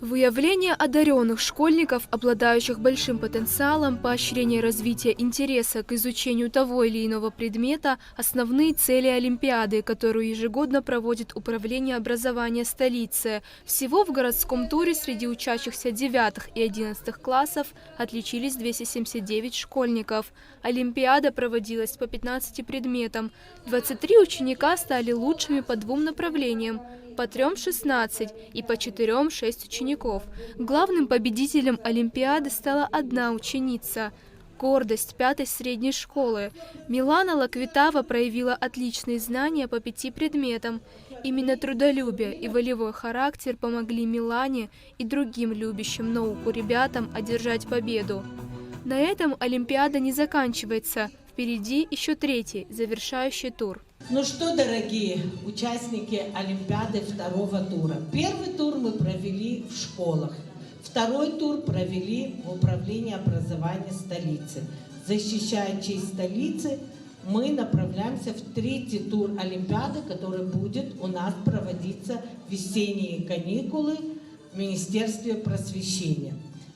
Выявление одаренных школьников, обладающих большим потенциалом, поощрение развития интереса к изучению того или иного предмета – основные цели Олимпиады, которую ежегодно проводит Управление образования столицы. Всего в городском туре среди учащихся 9 и 11 классов отличились 279 школьников. Олимпиада проводилась по 15 предметам. 23 ученика стали лучшими по 2 направлениям. По 3 – 16 и по 4 – 6 учеников. Главным победителем Олимпиады стала одна ученица – гордость 5-й средней школы. Милана Лаквитава проявила отличные знания по 5 предметам. Именно трудолюбие и волевой характер помогли Милане и другим любящим науку ребятам одержать победу. На этом Олимпиада не заканчивается. Впереди еще 3-й, завершающий тур. Ну что, дорогие участники Олимпиады 2-го тура. Первый тур мы провели в школах. Второй тур провели в Управлении образования столицы. Защищая честь столицы, мы направляемся в 3-й тур Олимпиады, который будет у нас проводиться в весенние каникулы в Министерстве просвещения.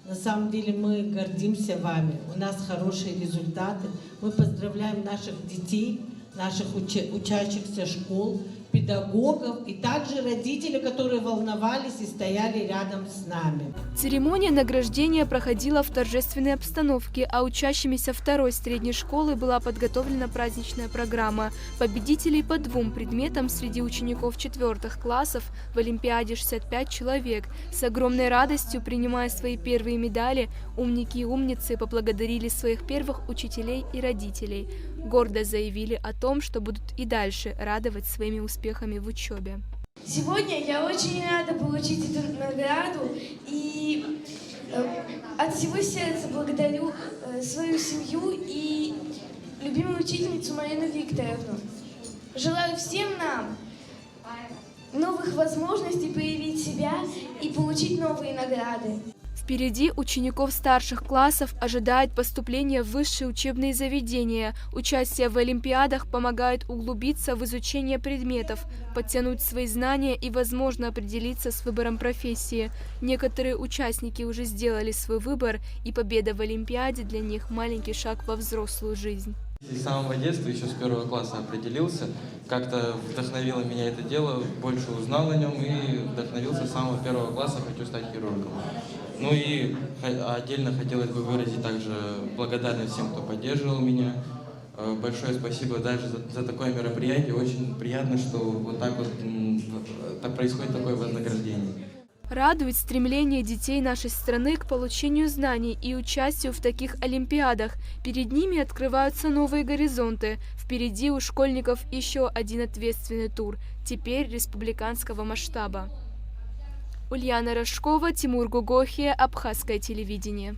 На самом деле мы гордимся вами, у нас хорошие результаты. Мы поздравляем наших детей, наших учащихся школ, педагогов и также родителей, которые волновались и стояли рядом с нами. Церемония награждения проходила в торжественной обстановке, а учащимися 2-й средней школы была подготовлена праздничная программа. Победителей по 2 предметам среди учеников 4-х классов в Олимпиаде 65 человек. С огромной радостью, принимая свои первые медали, умники и умницы поблагодарили своих первых учителей и родителей. Гордо заявили о том, что будут и дальше радовать своими успехами в учебе. Сегодня я очень рада получить эту награду и от всего сердца благодарю свою семью и любимую учительницу Марину Викторовну. Желаю всем нам новых возможностей проявить себя и получить новые награды. Впереди учеников старших классов ожидает поступление в высшие учебные заведения. Участие в олимпиадах помогает углубиться в изучение предметов, подтянуть свои знания и, возможно, определиться с выбором профессии. Некоторые участники уже сделали свой выбор, и победа в олимпиаде для них маленький шаг во взрослую жизнь. С самого детства, еще с 1-го класса определился, как-то вдохновило меня это дело, больше узнал о нем и вдохновился с самого 1-го класса, хочу стать хирургом. Ну и отдельно хотелось бы выразить также благодарность всем, кто поддерживал меня. Большое спасибо даже за такое мероприятие. Очень приятно, что вот так вот происходит такое вознаграждение. Радует стремление детей нашей страны к получению знаний и участию в таких олимпиадах. Перед ними открываются новые горизонты. Впереди у школьников еще один ответственный тур, теперь республиканского масштаба. Ульяна Рожкова, Тимур Гугохия, Абхазское телевидение.